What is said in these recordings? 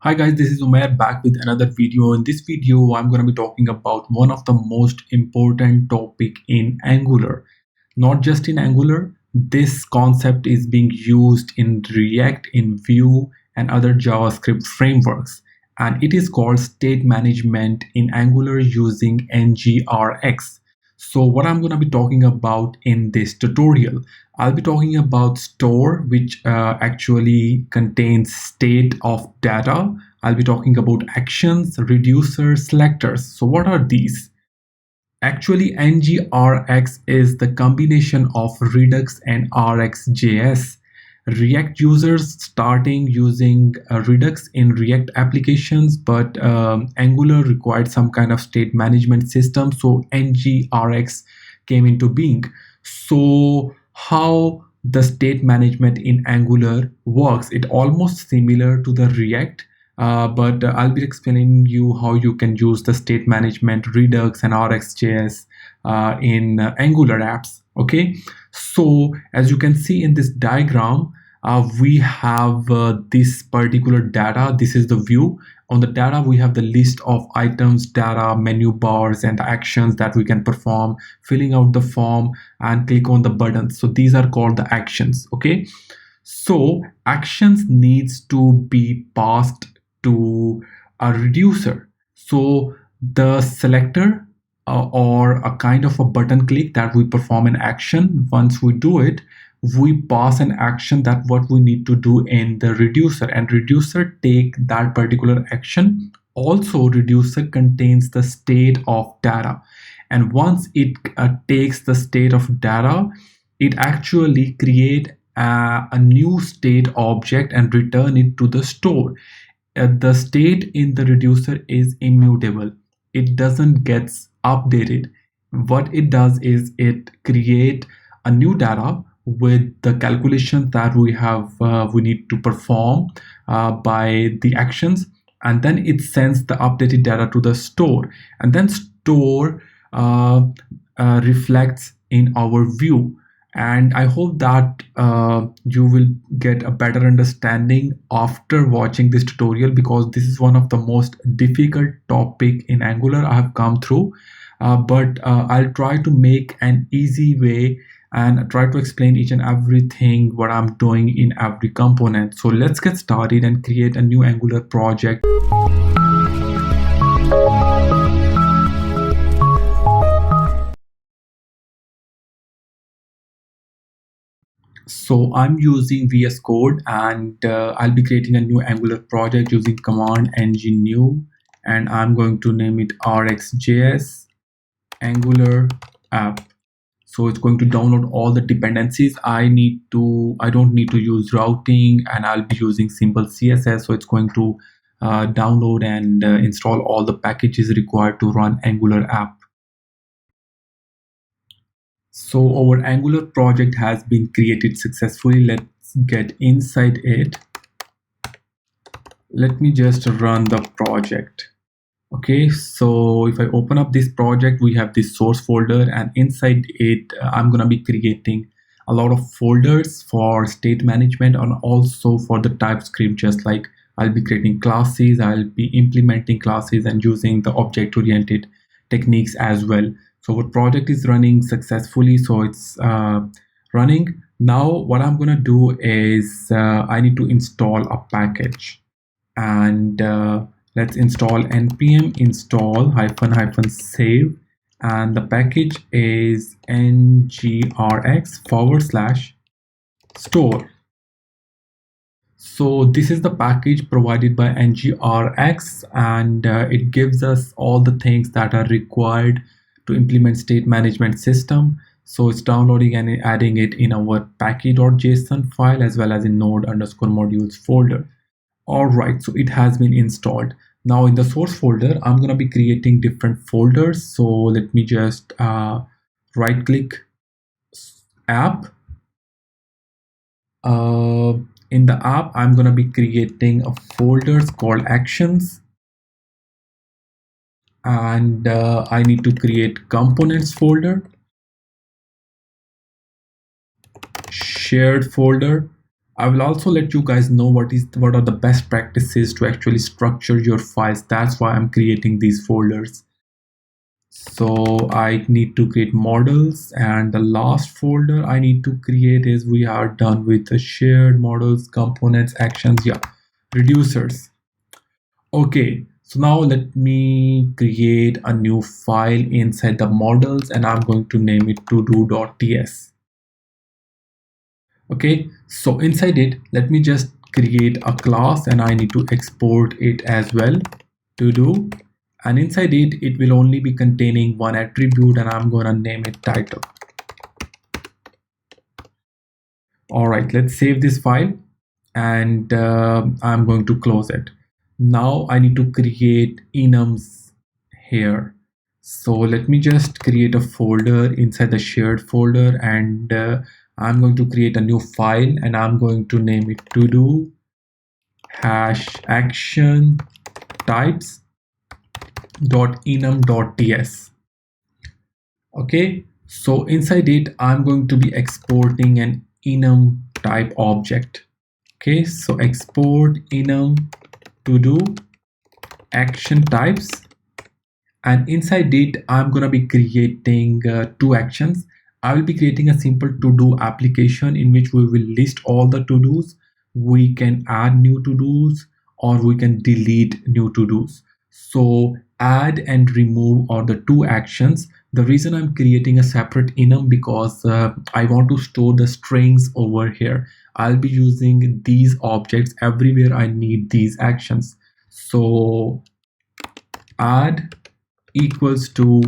Hi guys, this is Umair back with another video. In this video, I'm going to be talking about one of the most important topic in Angular. Not just in Angular, this concept is being used in React, in Vue, and other JavaScript frameworks. And it is called state management in Angular using NgRx. So what I'm going to be talking about in this tutorial, I'll be talking about store, which actually contains state of data. I'll be talking about actions, reducers, selectors. So what are these? Actually, NgRx is the combination of Redux and Rxjs. React users starting using Redux in React applications, but Angular required some kind of state management system, so NgRx came into being. So how the state management in Angular works, it almost similar to the React, but I'll be explaining you how you can use the state management Redux and Rxjs in Angular apps. Okay, so as you can see in this diagram, we have this particular data. This is the view. On the data, we have the list of items, data, menu bars, and the actions that we can perform, filling out the form, and click on the buttons. So these are called the actions. Okay, so actions needs to be passed to a reducer. So the selector or a kind of a button click that we perform an action, once we do it, we pass an action that what we need to do in the reducer, and reducer take that particular action. Also, reducer contains the state of data, and once it takes the state of data, it actually create a new state object and return it to the store. The state in the reducer is immutable. It doesn't get updated. What it does is it create a new data with the calculations that we need to perform by the actions, and then it sends the updated data to the store, and then store reflects in our view. And I hope that you will get a better understanding after watching this tutorial, because this is one of the most difficult topic in Angular I have come through, but I'll try to make an easy way and try to explain each and everything what I'm doing in every component. So let's get started and create a new Angular project. So I'm using VS Code, and I'll be creating a new Angular project using command ng-new, and I'm going to name it Rxjs Angular app. So it's going to download all the dependencies. I don't need to use routing, and I'll be using simple CSS. So it's going to download and install all the packages required to run Angular app. So our Angular project has been created successfully. Let's get inside it. Let me just run the project. Okay, so if I open up this project, we have this source folder, and inside it, I'm gonna be creating a lot of folders for state management and also for the TypeScript. Just like I'll be creating classes, I'll be implementing classes and using the object-oriented techniques as well. So our project is running successfully, so it's running. Now what I'm gonna do is I need to install a package, and let's install npm install --save, and the package is ngrx/store. So this is the package provided by NgRx, and it gives us all the things that are required to implement state management system. So it's downloading and adding it in our package.json file as well as in node_modules folder. All right, so it has been installed. Now in the source folder, I'm going to be creating different folders. So let me just right click app. In the app, I'm going to be creating a folders called actions, and I need to create components folder, shared folder. I will also let you guys know what are the best practices to actually structure your files. That's why I'm creating these folders. So I need to create models, and the last folder I need to create is, we are done with the shared models, components, actions, yeah, reducers. Okay, so now let me create a new file inside the models, and I'm going to name it todo.ts. Okay, so inside it, let me just create a class, and I need to export it as well, to do. And inside it, it will only be containing one attribute, and I'm gonna name it title. All right, let's save this file, and I'm going to close it. Now I need to create enums here. So let me just create a folder inside the shared folder, and I'm going to create a new file, and I'm going to name it to do #action types .enum.ts. Okay, so inside it, I'm going to be exporting an enum type object. Okay, so export enum to do action types, and inside it, I'm going to be creating two actions. I will be creating a simple to-do application in which we will list all the to-dos. We can add new to-dos, or we can delete new to-dos. So add and remove are the two actions. The reason I'm creating a separate enum, because I want to store the strings over here. I'll be using these objects everywhere I need these actions. So add equals to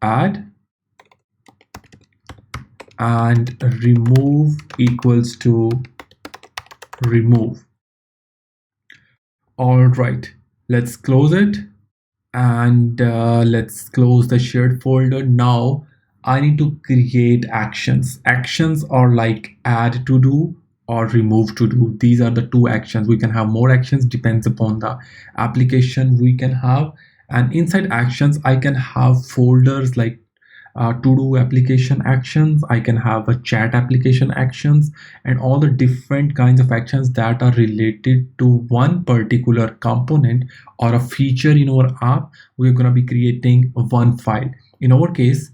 add, and remove equals to remove. All right, let's close it, and let's close the shared folder. Now I need to create actions. Actions are like add to do or remove to do. These are the two actions. We can have more actions, depends upon the application we can have. And inside actions, I can have folders like to do application actions. I can have a chat application actions, and all the different kinds of actions that are related to one particular component or a feature in our app. We're going to be creating one file. In our case,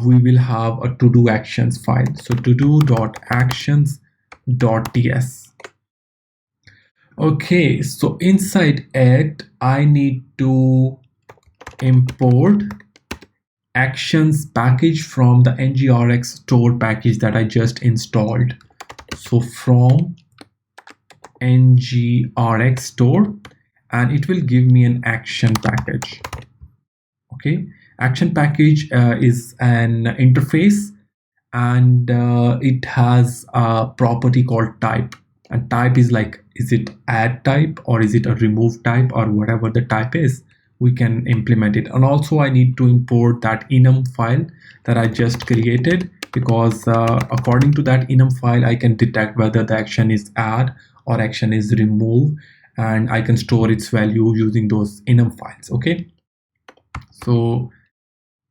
we will have a to do actions file. So to do.actions.ts. Okay, so inside it, I need to import actions package from the NgRx Store package that I just installed. So from NgRx Store, and it will give me an action package. Okay, action package is an interface, and it has a property called type. And type is like, is it add type or is it a remove type, or whatever the type is, we can implement it. And also I need to import that enum file that I just created, because according to that enum file, I can detect whether the action is add or action is remove, and I can store its value using those enum files. Okay, so,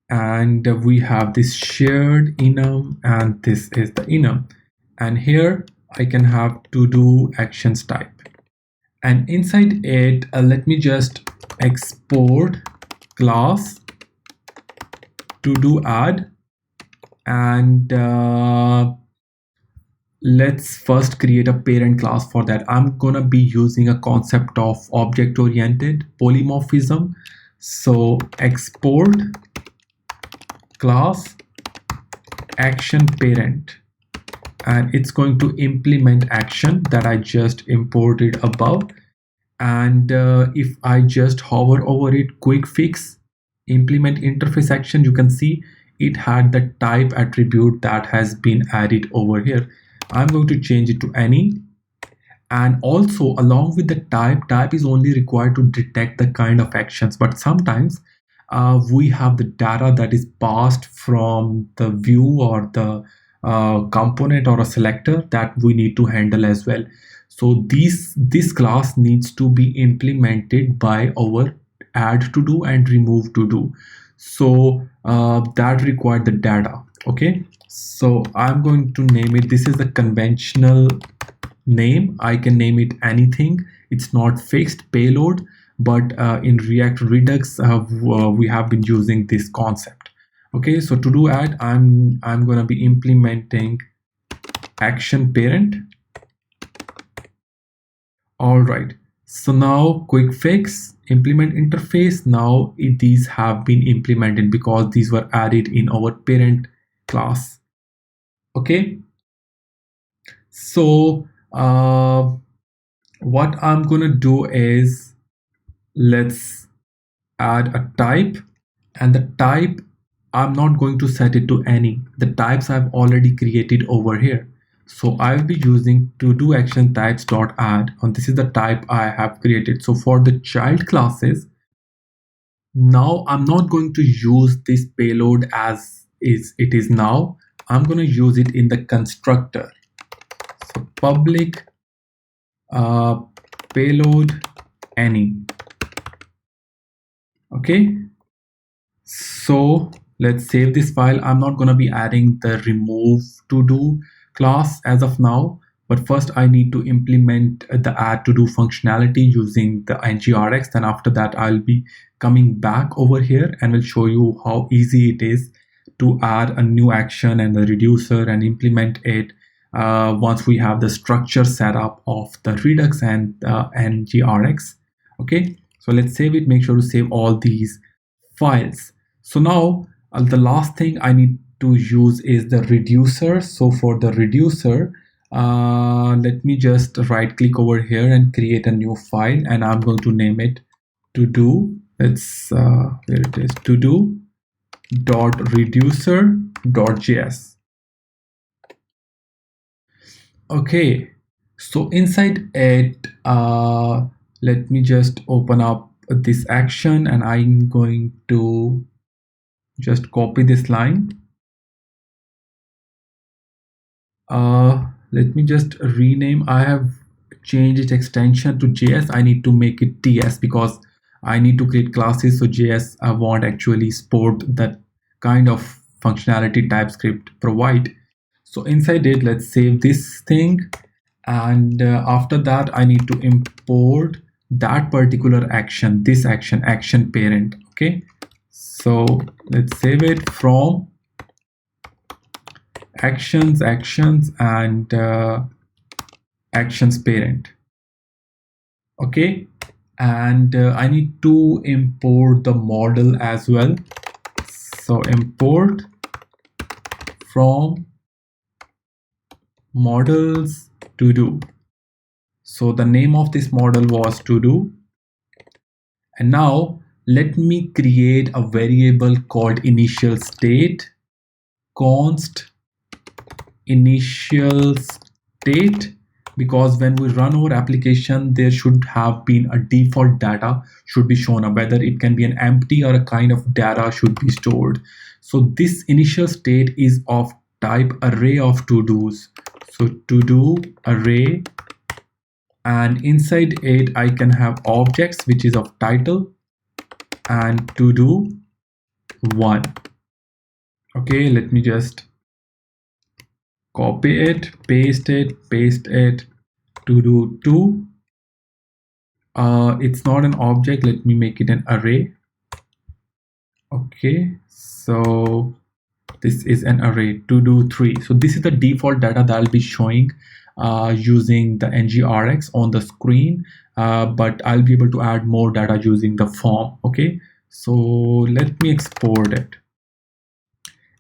and we have this shared enum, and this is the enum, and here I can have to do actions type, and inside it, let me just export class to do add, and let's first create a parent class. For that, I'm gonna be using a concept of object-oriented polymorphism. So export class action parent, and it's going to implement action that I just imported above. And if I just hover over it, quick fix, implement interface action, you can see it had the type attribute that has been added over here. I'm going to change it to any, and also along with the type is only required to detect the kind of actions, but sometimes we have the data that is passed from the view or the component or a selector that we need to handle as well. So this class needs to be implemented by our add to do and remove to do. So that required the data. Okay, So I'm going to name it, this is the conventional name. I can name it anything. It's not fixed payload, but in React Redux we have been using this concept. Okay, so to do add, I'm going to be implementing action parent. All right, so now quick fix, implement interface. Now these have been implemented because these were added in our parent class. Okay, so what I'm gonna do is, let's add a type, and the type, I'm not going to set it to any. The types I've already created over here. So I'll be using to do action types dot add, and this is the type I have created. So for the child classes, now I'm not going to use this payload as it is now. I'm going to use it in the constructor. So public payload any. Okay, so let's save this file. I'm not going to be adding the remove to do class as of now, but first I need to implement the add to do functionality using the NgRx. Then after that I'll be coming back over here and will show you how easy it is to add a new action and the reducer and implement it once we have the structure set up of the Redux and NgRx. Okay, so let's save it. Make sure to save all these files. So now the last thing I need to use is the reducer. So for the reducer, let me just right click over here and create a new file, and I'm going to name it to do. Let's where it is, to do dot reducer dot js. Okay, so inside it, let me just open up this action, and I'm going to just copy this line. Let me just rename. I have changed its extension to JS. I need to make it TS because I need to create classes, so JS won't actually support that kind of functionality TypeScript provide. So inside it, let's save this thing, and after that I need to import that particular action, this action parent. Okay, so let's save it from actions and actions parent. Okay, and I need to import the model as well. So import from models to do. So the name of this model was to do, and now let me create a variable called initial state, const initial state, because when we run our application there should have been a default data should be shown up, whether it can be an empty or a kind of data should be stored. So this initial state is of type array of to-dos. So to do array, and inside it I can have objects which is of title and to do one. Okay, let me just copy it, paste it, to do two. It's not an object, let me make it an array. Okay, so this is an array, to do three. So this is the default data that I'll be showing using the NgRx on the screen, but I'll be able to add more data using the form. Okay, so let me export it,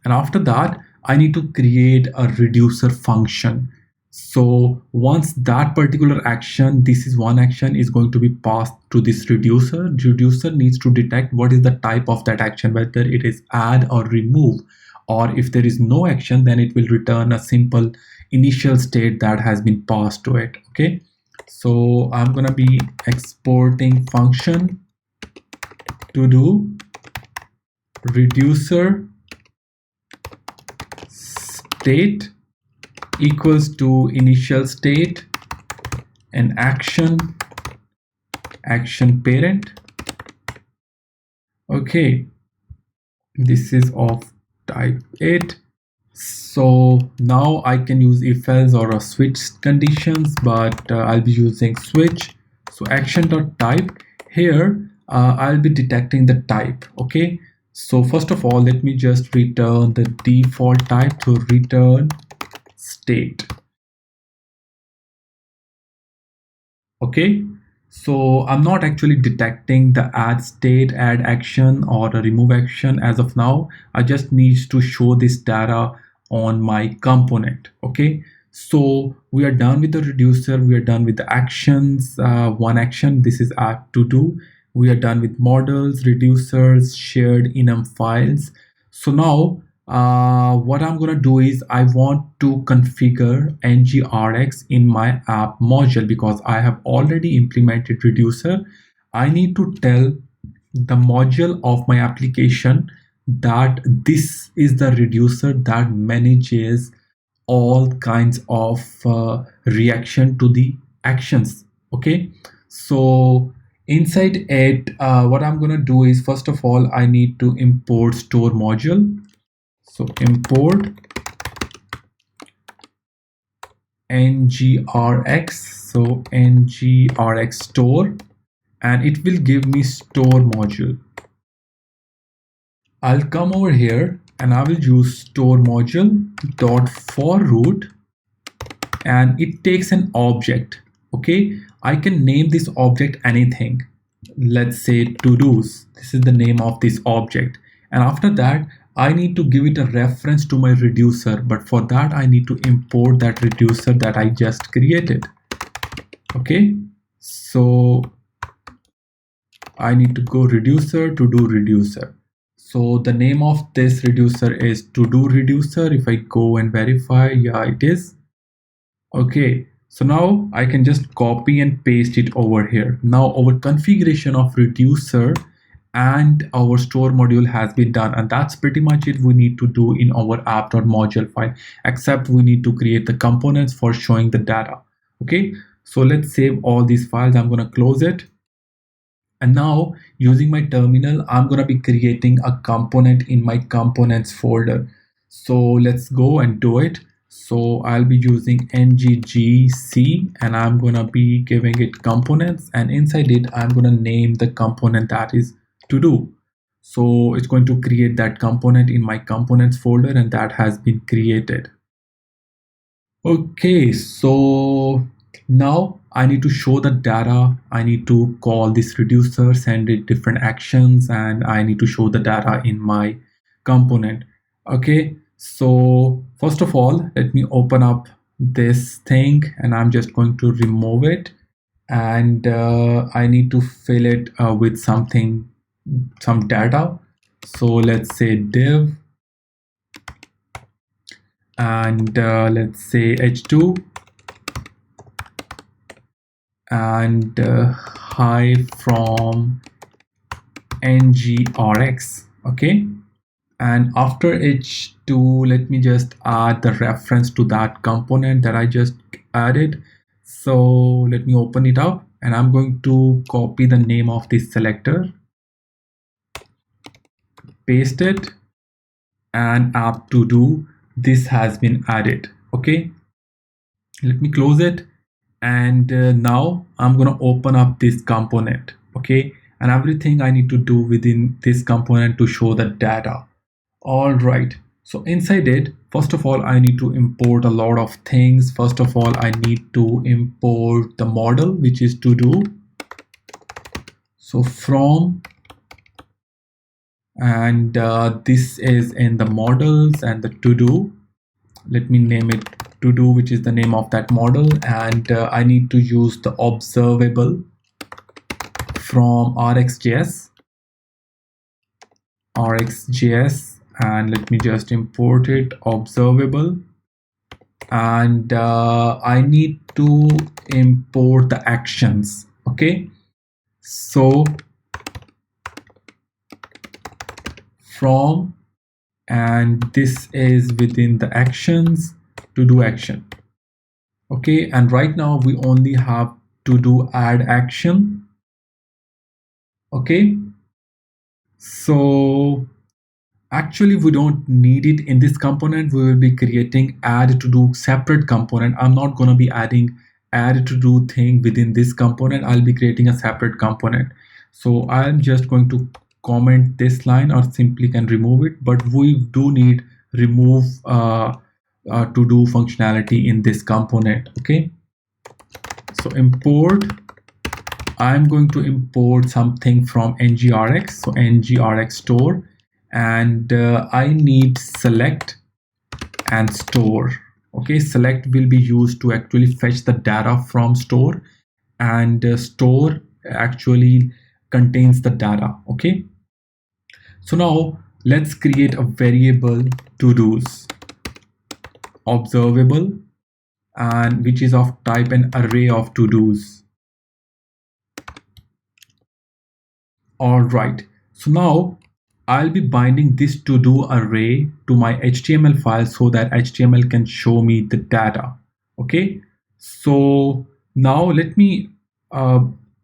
and after that I need to create a reducer function. So once that particular action, this is one action, is going to be passed to this reducer, reducer needs to detect what is the type of that action, whether it is add or remove, or if there is no action then it will return a simple initial state that has been passed to it. Okay, so I'm gonna be exporting function to do reducer state equals to initial state and action parent. Okay, this is of type 8. So now I can use if else or a switch conditions, but I'll be using switch. So action.type here, I'll be detecting the type. Okay, so first of all, let me just return the default type to return state. Okay, so I'm not actually detecting the add state, add action, or the remove action as of now. I just need to show this data on my component. Okay, so we are done with the reducer, we are done with the actions. One action, this is add to do. We are done with models, reducers, shared enum files. So now what I'm gonna do is I want to configure NgRx in my app module because I have already implemented reducer. I need to tell the module of my application that this is the reducer that manages all kinds of reaction to the actions. Okay, so inside it, what I'm gonna do is first of all I need to import store module. So import NgRx, so NgRx Store, and it will give me store module. I'll come over here and I will use store module dot for root, and it takes an object. Okay, I can name this object anything. Let's say to-dos. This is the name of this object, and after that I need to give it a reference to my reducer, but for that I need to import that reducer that I just created. Okay, so I need to go reducer to do reducer. So the name of this reducer is to do reducer. If I go and verify, yeah, it is. Okay, so now I can just copy and paste it over here. Now our configuration of reducer and our store module has been done, and that's pretty much it we need to do in our app.module file, except we need to create the components for showing the data. Okay, so let's save all these files. I'm going to close it, and now using my terminal I'm going to be creating a component in my components folder. So let's go and do it. So I'll be using NgGC and I'm going to be giving it components, and inside it I'm going to name the component that is to do. So it's going to create that component in my components folder, and that has been created. Okay, so now I need to show the data. I need to call this reducer, send it different actions, and I need to show the data in my component. Okay, so first of all, let me open up this thing and I'm just going to remove it, and I need to fill it with something, some data. So let's say div, and let's say h2, and hi from NgRx. Okay, and after h2 let me just add the reference to that component that I just added. So let me open it up, and I'm going to copy the name of this selector, paste it, and app to do, this has been added. Okay, let me close it, and now I'm gonna open up this component. Okay, and everything I need to do within this component to show the data. All right, so inside it, first of all I need to import a lot of things. First of all I need to import the model, which is to do. So from, and this is in the models and the to do. Let me name it to do, which is the name of that model, and I need to use the observable from Rxjs, and let me just import it, observable, and I need to import the actions. Okay, so from, and this is within the actions, to do action. Okay, and right now we only have to do add action. Okay, so Actually, we don't need it in this component. We will be creating add to do separate component. I'm not going to be adding add to do thing within this component. I'll be creating a separate component. So I'm just going to comment this line or simply can remove it, but we do need remove to do functionality in this component. Okay, so import, I'm going to import something from NgRx, so NgRx Store, and I need select and store. Okay, select will be used to actually fetch the data from store, and store actually contains the data. Okay, so now let's create a variable to do's observable, and which is of type an array of to do's. All right, so now I'll be binding this to do array to my HTML file so that HTML can show me the data. Okay, so now uh,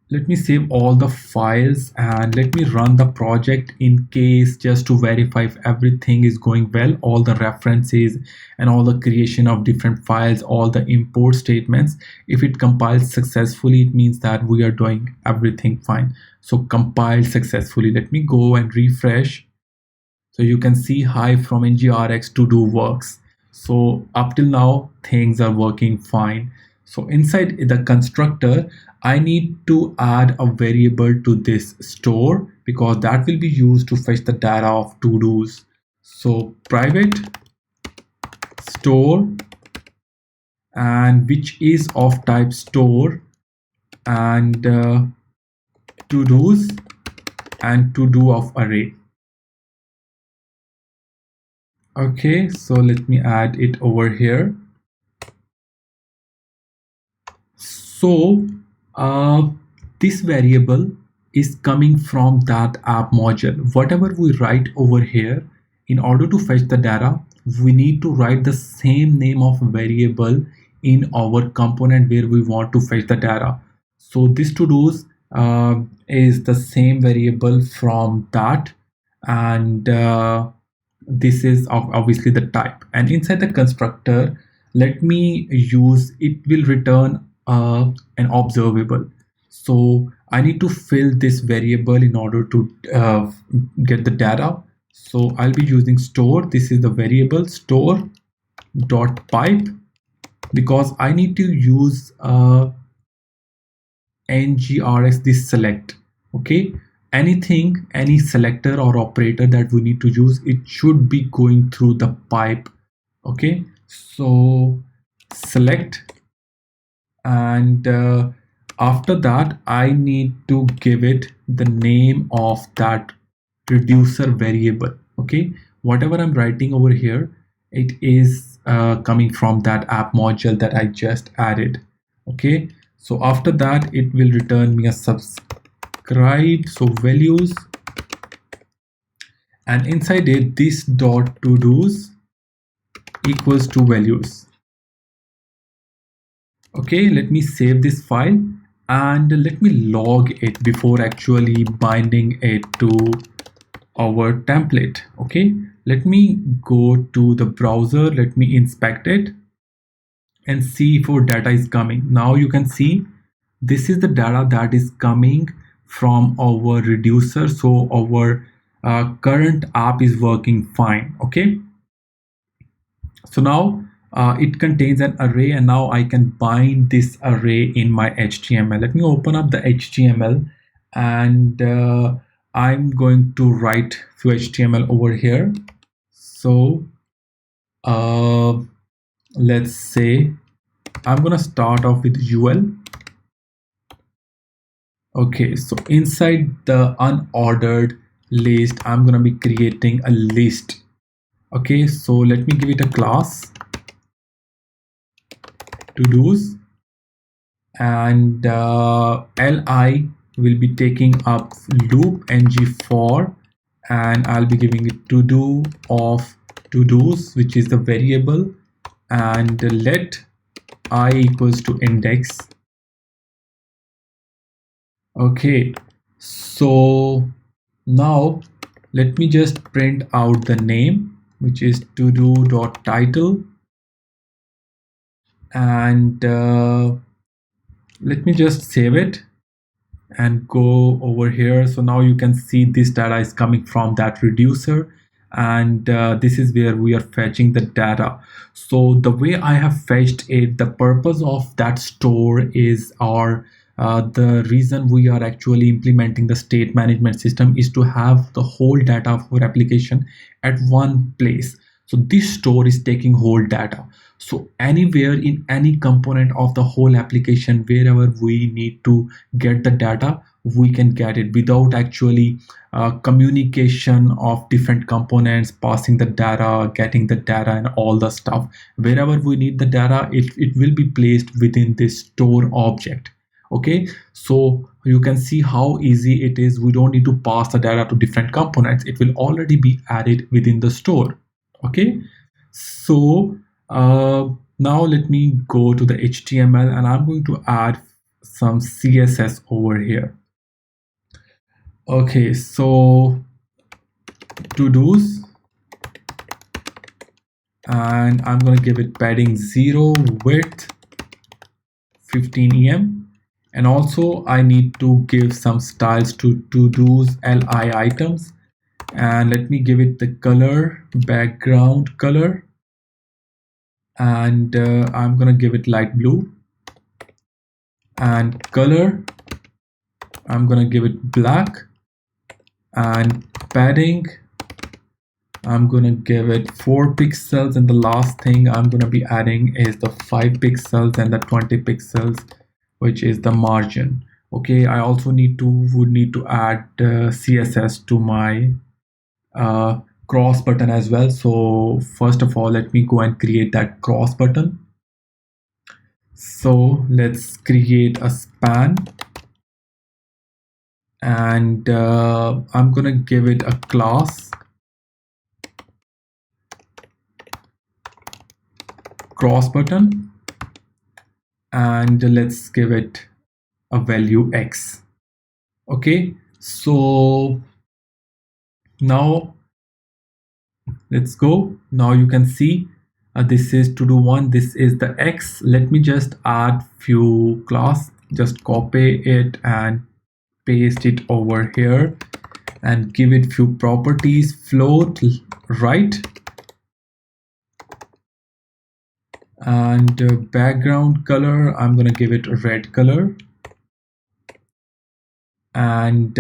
let me save all the files and let me run the project in case, just to verify if everything is going well, all the references and all the creation of different files, all the import statements. If it compiles successfully, it means that we are doing everything fine. So compiled successfully. Let me go and refresh. So you can see hi from NgRx to do works. So up till now things are working fine. So inside the constructor, I need to add a variable to this store because that will be used to fetch the data of to do's. So private store, and which is of type store, and to do's and to do of array. Okay, so let me add it over here. So this variable is coming from that app module. Whatever we write over here, in order to fetch the data, we need to write the same name of variable in our component where we want to fetch the data. So this to do's is the same variable from that, and this is obviously the type. And inside the constructor, let me use, it will return an observable. So I need to fill this variable in order to get the data. So I'll be using store. This is the variable store dot pipe, because I need to use NgRx this select. Okay, anything, any selector or operator that we need to use, it should be going through the pipe. Okay, so select, and after that I need to give it the name of that reducer variable. Okay, whatever I'm writing over here, it is coming from that app module that I just added. Okay, so after that it will return me a subscribe, so values, and inside it this dot to do's equals to values. Okay, let me save this file and let me log it before actually binding it to our template. Okay, let me go to the browser, let me inspect it and see if our data is coming. Now you can see this is the data that is coming from our reducer. So our current app is working fine. Okay, so now it contains an array, and now I can bind this array in my HTML. Let me open up the HTML, and I'm going to write few HTML over here. So let's say I'm gonna start off with UL. Okay, so inside the unordered list, I'm gonna be creating a list. Okay, so let me give it a class to do's, and li will be taking up loop ng for, and I'll be giving it to do of to do's, which is the variable, and let I equals to index. Okay, so now let me just print out the name, which is todo.title, and let me just save it and go over here. So now you can see this data is coming from that reducer, and this is where we are fetching the data. So the way I have fetched it, the purpose of that store is the reason we are actually implementing the state management system is to have the whole data of our application at one place. So this store is taking whole data. So anywhere in any component of the whole application, wherever we need to get the data, we can get it without actually communication of different components, passing the data, getting the data, and all the stuff. Wherever we need the data, it will be placed within this store object. Okay, so you can see how easy it is. We don't need to pass the data to different components. It will already be added within the store. Okay, so now let me go to the HTML, and I'm going to add some CSS over here. Okay, so to-dos, and I'm going to give it padding 0, width 15 em, and also I need to give some styles to to-dos li items, and let me give it the color, background color, and I'm gonna give it light blue, and color I'm gonna give it black, and padding I'm gonna give it 4 pixels, and the last thing I'm gonna be adding is the 5 pixels and the 20 pixels, which is the margin. Okay, I also would need to add CSS to my cross button as well. So first of all, let me go and create that cross button. So let's create a span, and I'm gonna give it a class cross button, and let's give it a value X. Okay, so now let's go. Now you can see this is to do one, this is the X. Let me just add few class, just copy it and paste it over here, and give it few properties, float, right, and background color I'm gonna give it a red color, and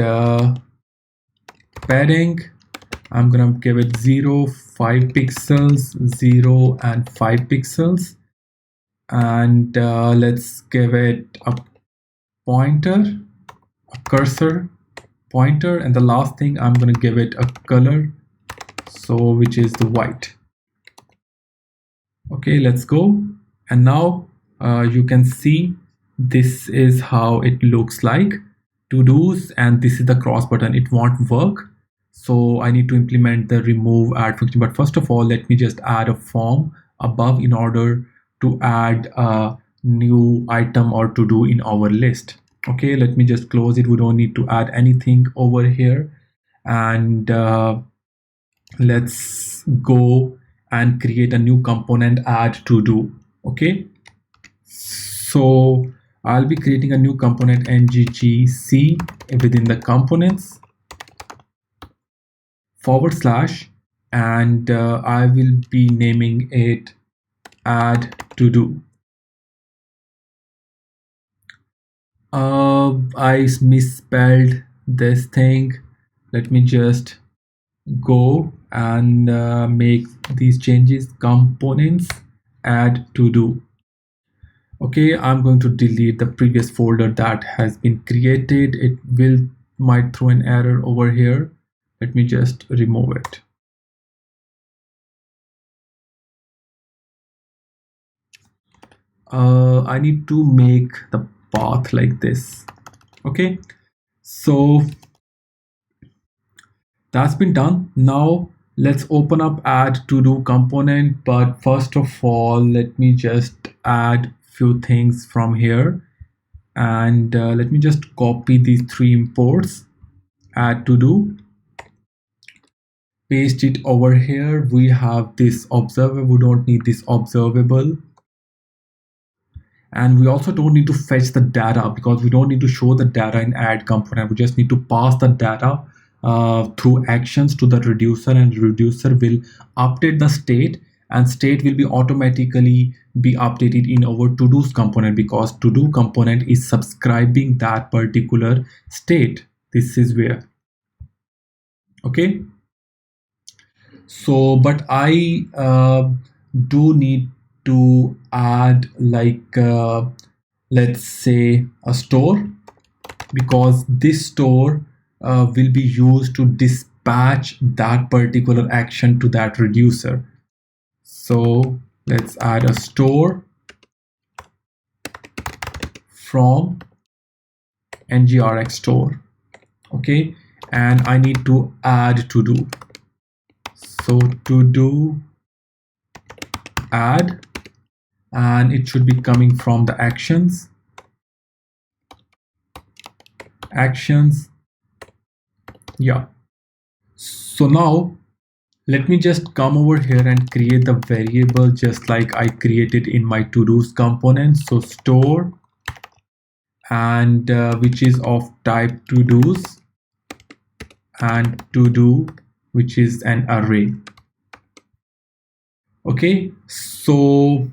padding I'm gonna give it 0, 5 pixels, 0 and 5 pixels, and let's give it a pointer, a cursor pointer, and the last thing I'm gonna give it a color, so which is the white. Okay, let's go. And now you can see this is how it looks like, to-dos, and this is the cross button. It won't work, so I need to implement the remove add function. But first of all, let me just add a form above in order to add a new item or to-do in our list. Okay, let me just close it. We don't need to add anything over here, and let's go and create a new component, add to do. Okay, so I'll be creating a new component ngGC within the components / and I will be naming it add to do. I misspelled this thing. Let me just go and make these changes. Components add to do. Okay, I'm going to delete the previous folder that has been created. It might throw an error over here. Let me just remove it. I need to make the path like this. Okay, so that's been done. Now let's open up add to do component, but first of all let me just add few things from here, and let me just copy these 3 imports, add to do, paste it over here. We have this observer. We don't need this observable. And we also don't need to fetch the data because we don't need to show the data in add component. We just need to pass the data through actions to the reducer, and reducer will update the state, and state will be automatically be updated in our to-dos component because to-do component is subscribing that particular state. This is where, okay. So but I do need to add like let's say a store, because this store will be used to dispatch that particular action to that reducer. So let's add a store from NgRx Store, okay, and I need to add to do. So to do add, and it should be coming from the actions, yeah. So now let me just come over here and create the variable just like I created in my to-dos component. So store, and which is of type to-dos, and to-do, which is an array. Okay, so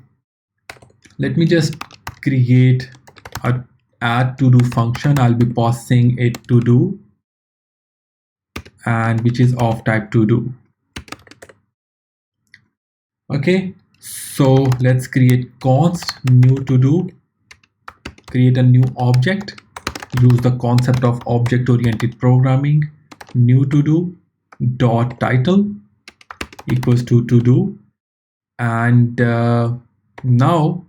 let me just create a add to do function. I'll be passing it to do, and which is of type to do. Okay, so let's create const new to do, create a new object, use the concept of object oriented programming. New to do dot title equals to do, and now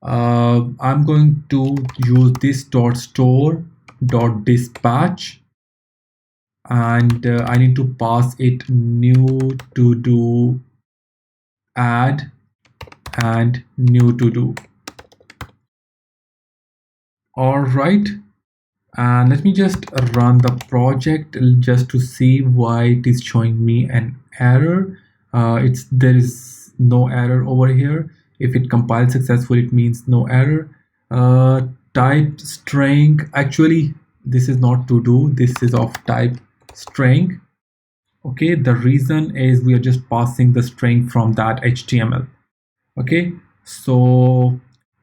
I'm going to use this dot store dot dispatch, and I need to pass it new to do add and new to do. All right, and let me just run the project just to see why it is showing me an error. There is no error over here. If it compiles successfully, it means no error. Type string, actually this is not to do, this is of type string. Okay, the reason is we are just passing the string from that HTML. Okay, so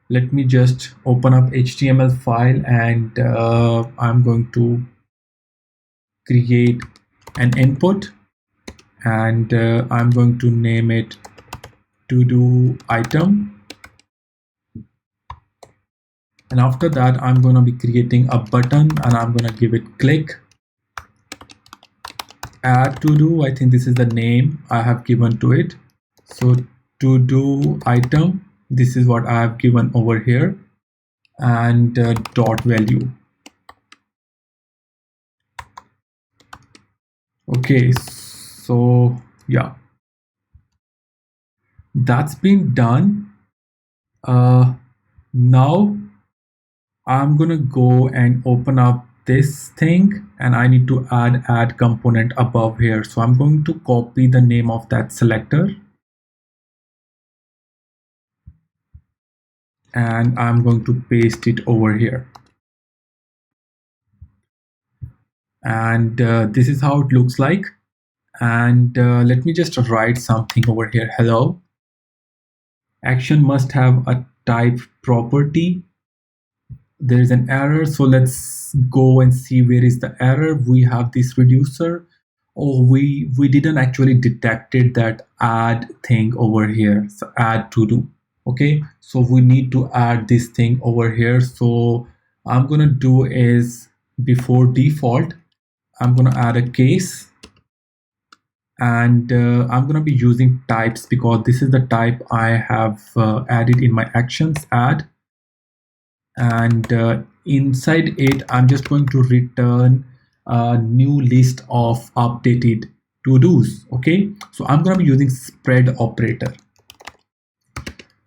let me just open up HTML file, and I'm going to create an input, and I'm going to name it to do item, and after that I'm going to be creating a button, and I'm going to give it click add to do. I think this is the name I have given to it. So to do item, this is what I have given over here, and dot value. Okay, so yeah, that's been done. Now I'm gonna go and open up this thing, and I need to add component above here. So I'm going to copy the name of that selector, and I'm going to paste it over here, and this is how it looks like. And let me just write something over here. Hello, action must have a type property. There is an error, so let's go and see where is the error. We have this reducer. Oh, we didn't actually detected that add thing over here. So add to do. Okay, so we need to add this thing over here. So I'm gonna do is, before default, I'm gonna add a case, and I'm gonna be using types because this is the type I have added in my actions add, and inside it I'm just going to return a new list of updated to-dos. Okay, so I'm going to be using spread operator.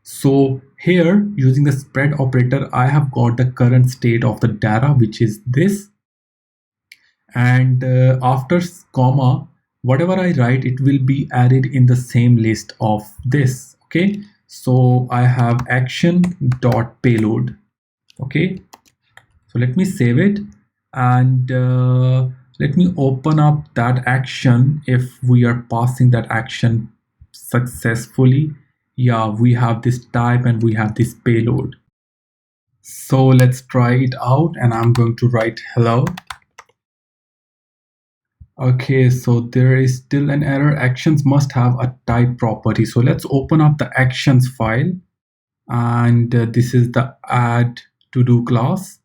So here, using the spread operator, I have got the current state of the data, which is this, and after comma whatever I write, it will be added in the same list of this. Okay, so I have action dot payload. Okay, so let me save it, and let me open up that action. If we are passing that action successfully, yeah, we have this type and we have this payload. So let's try it out, and I'm going to write hello. Okay, so there is still an error. Actions must have a type property. So let's open up the actions file, and this is the add to do class.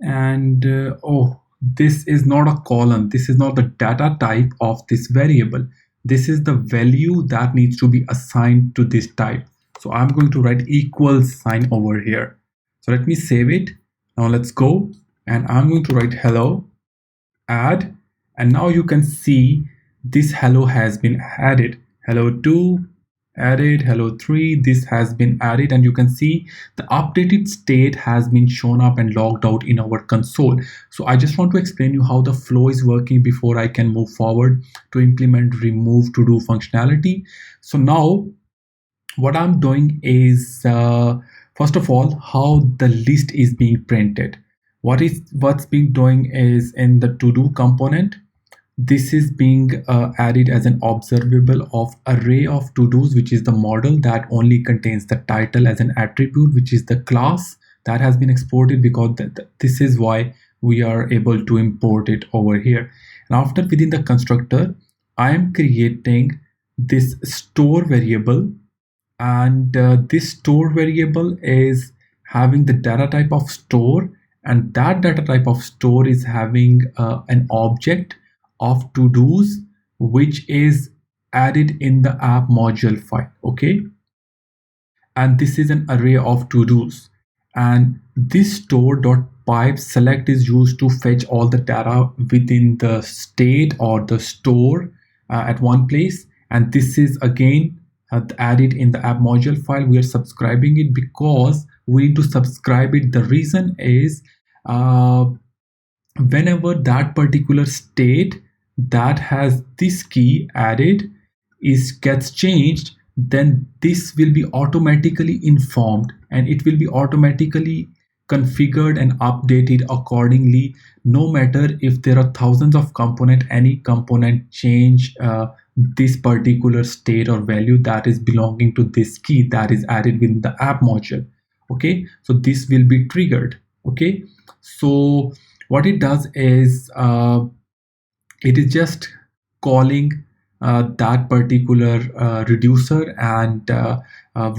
And oh, this is not a column. This is not the data type of this variable. This is the value that needs to be assigned to this type. So I'm going to write equals sign over here. So let me save it. Now let's go, and I'm going to write hello, add, and now you can see this hello has been added. Hello 2 added, hello 3, this has been added, and you can see the updated state has been shown up and logged out in our console. So I just want to explain you how the flow is working before I can move forward to implement remove to do functionality. So now what I'm doing is first of all, how the list is being printed. What's being doing is in the to do component, this is being added as an observable of array of to-dos, which is the model that only contains the title as an attribute, which is the class that has been exported, because this is why we are able to import it over here. And after, within the constructor, I am creating this store variable, and this store variable is having the data type of store, and that data type of store is having an object of to-dos, which is added in the app module file. Okay, and this is an array of to-dos, and this store.pipe select is used to fetch all the data within the state or the store at one place. And this is again added in the app module file. We are subscribing it because we need to subscribe it. The reason is whenever that particular state that has this key added gets changed, then this will be automatically informed, and it will be automatically configured and updated accordingly. No matter if there are thousands of component, any component change this particular state or value that is belonging to this key that is added within the app module. Okay, so this will be triggered. Okay, so what it does is it is just calling that particular reducer, and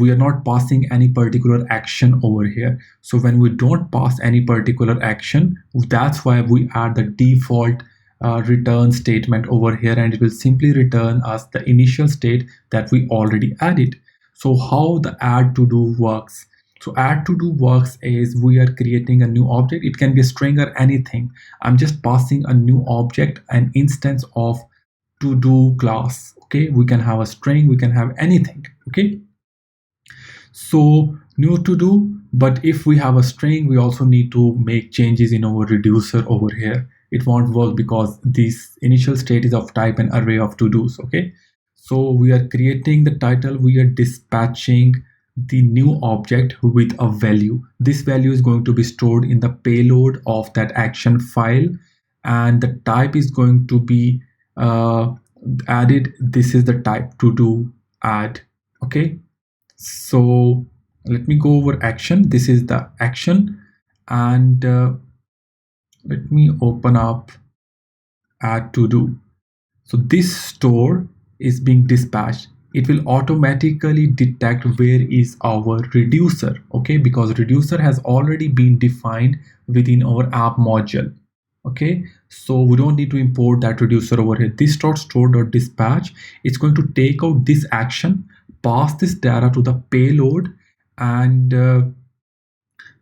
we are not passing any particular action over here. So when we don't pass any particular action, that's why we add the default return statement over here, and it will simply return us the initial state that we already added. So how the add to do works? So add to do works is we are creating a new object. It can be a string or anything. I'm just passing a new object, an instance of to do class. Okay, we can have a string, we can have anything. Okay, so new to do, but if we have a string, we also need to make changes in our reducer over here. It won't work because this initial state is of type an array of to dos. Okay, so we are creating the title, we are dispatching the new object with a value. This value is going to be stored in the payload of that action file, and the type is going to be added. This is the type to do add. Okay, so let me go over action. This is the action, and let me open up add to do. So this store is being dispatched. It will automatically detect where is our reducer. Okay, because reducer has already been defined within our app module. Okay, so we don't need to import that reducer over here. This store.dispatch, it's going to take out this action, pass this data to the payload, and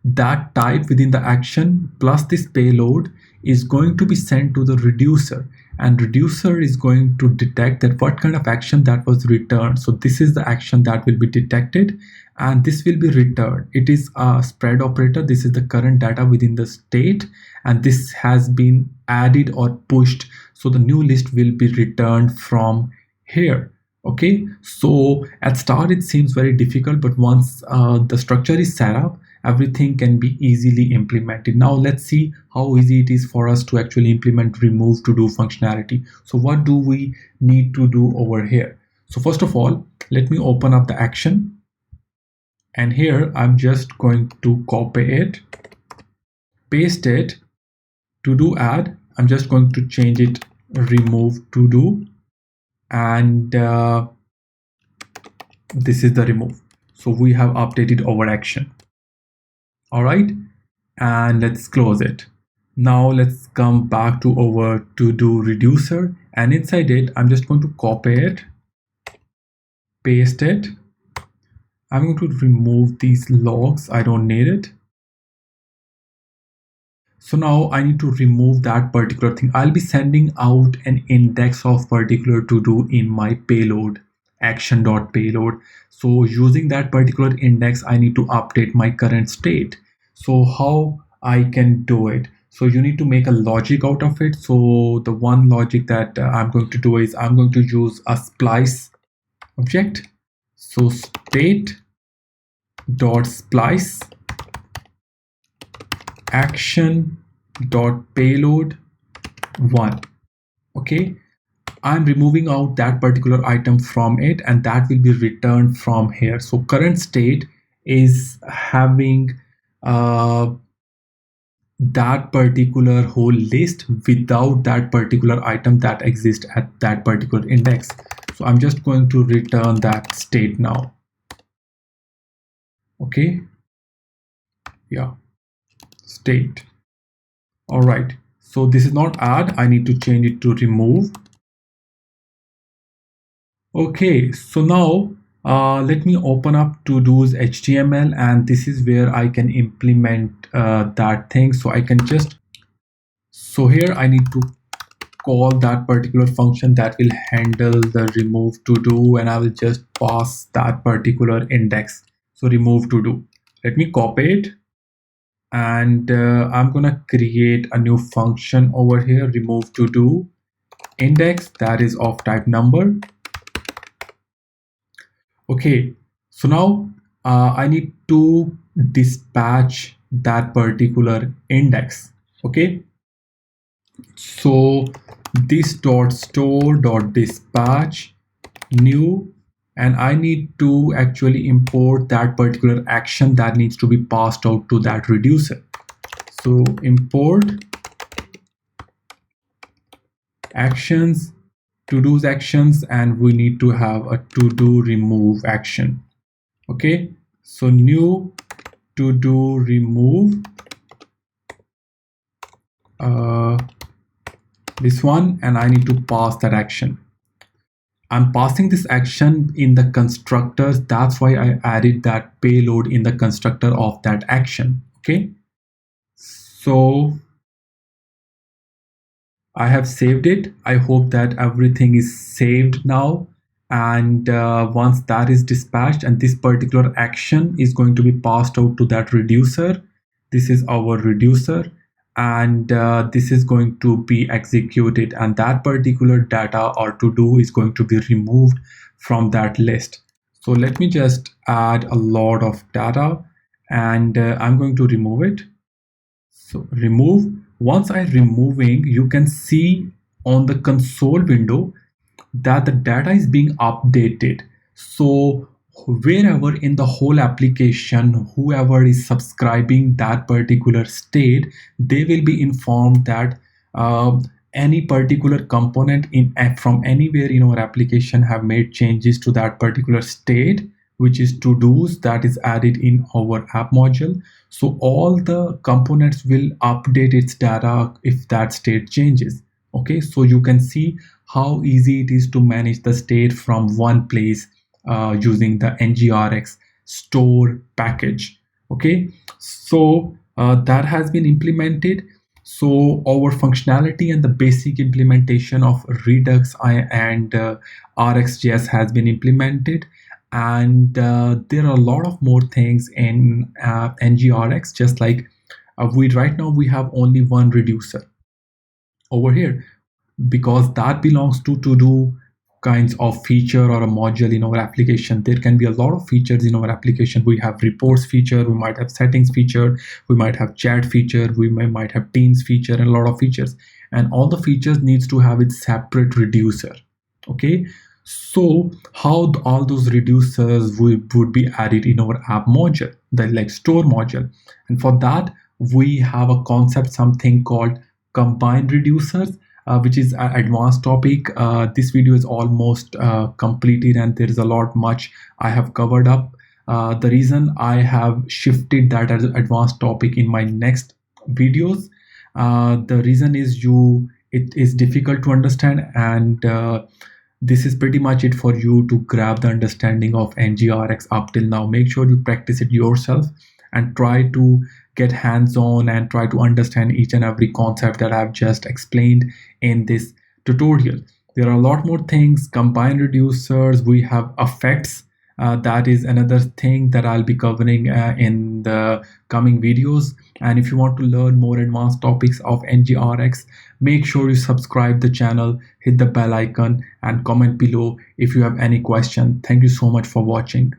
that type within the action plus this payload is going to be sent to the reducer, and reducer is going to detect that what kind of action that was returned. So this is the action that will be detected, and this will be returned. It is a spread operator. This is the current data within the state, and this has been added or pushed. So the new list will be returned from here. Okay, so at start it seems very difficult, but once the structure is set up, everything can be easily implemented. Now let's see how easy it is for us to actually implement remove to do functionality. So what do we need to do over here? So first of all, let me open up the action, and here I'm just going to copy it, paste it. To do add, I'm just going to change it remove to do, and this is the remove. So we have updated our action. All right, and let's close it. Now let's come back to our to do reducer, and inside it I'm just going to copy it, paste it. I'm going to remove these logs, I don't need it. So now I need to remove that particular thing. I'll be sending out an index of particular to do in my payload, action.payload. So using that particular index, I need to update my current state. So how I can do it? So you need to make a logic out of it. So the one logic that I'm going to do is I'm going to use a splice object. So state dot splice action dot payload 1. Okay, I'm removing out that particular item from it, and that will be returned from here. So current state is having that particular whole list without that particular item that exists at that particular index. So I'm just going to return that state now. Okay, yeah, state. All right, so this is not add, I need to change it to remove. Okay, so now let me open up to do's HTML, and this is where I can implement that thing. So I can just, so here I need to call that particular function that will handle the remove to do, and I will just pass that particular index. So remove to do, let me copy it, and I'm gonna create a new function over here, remove to do index, that is of type number. Okay, so now I need to dispatch that particular index. Okay, so this dot store dot dispatch new, and I need to actually import that particular action that needs to be passed out to that reducer. So import actions, to do's actions, and we need to have a to do remove action. Okay, so new to do remove this one, and I need to pass that action. I'm passing this action in the constructors, that's why I added that payload in the constructor of that action. Okay, so I have saved it. I hope that everything is saved now, and once that is dispatched and this particular action is going to be passed out to that reducer, this is our reducer, and this is going to be executed, and that particular data or to do is going to be removed from that list. So let me just add a lot of data, and I'm going to remove it. So remove, once I removing, you can see on the console window that the data is being updated. So wherever in the whole application, whoever is subscribing that particular state, they will be informed that any particular component in from anywhere in our application have made changes to that particular state, which is to do's, that is added in our app module. So all the components will update its data if that state changes. Okay, so you can see how easy it is to manage the state from one place using the NgRx Store package. Okay, so that has been implemented. So our functionality and the basic implementation of Redux and Rxjs has been implemented, and there are a lot of more things in NgRx. Just like we right now we have only one reducer over here. because that belongs to do kinds of feature or a module in our application. There can be a lot of features in our application. We have reports feature, we might have settings feature, we might have chat feature, we might have teams feature, and a lot of features, and all the features needs to have its separate reducer. Okay, so how all those reducers would be added in our app module, the like store module? And for that we have a concept, something called combined reducers, which is an advanced topic. This video is almost completed, and there is a lot much I have covered up. The reason I have shifted that as an advanced topic in my next videos, the reason is it is difficult to understand, and this is pretty much it for you to grab the understanding of NgRx up till now. Make sure you practice it yourself and try to get hands-on and try to understand each and every concept that I've just explained in this tutorial. There are a lot more things, combined reducers, we have effects. That is another thing that I'll be covering in the coming videos. And if you want to learn more advanced topics of NgRx, make sure you subscribe the channel, hit the bell icon, and comment below if you have any question. Thank you so much for watching.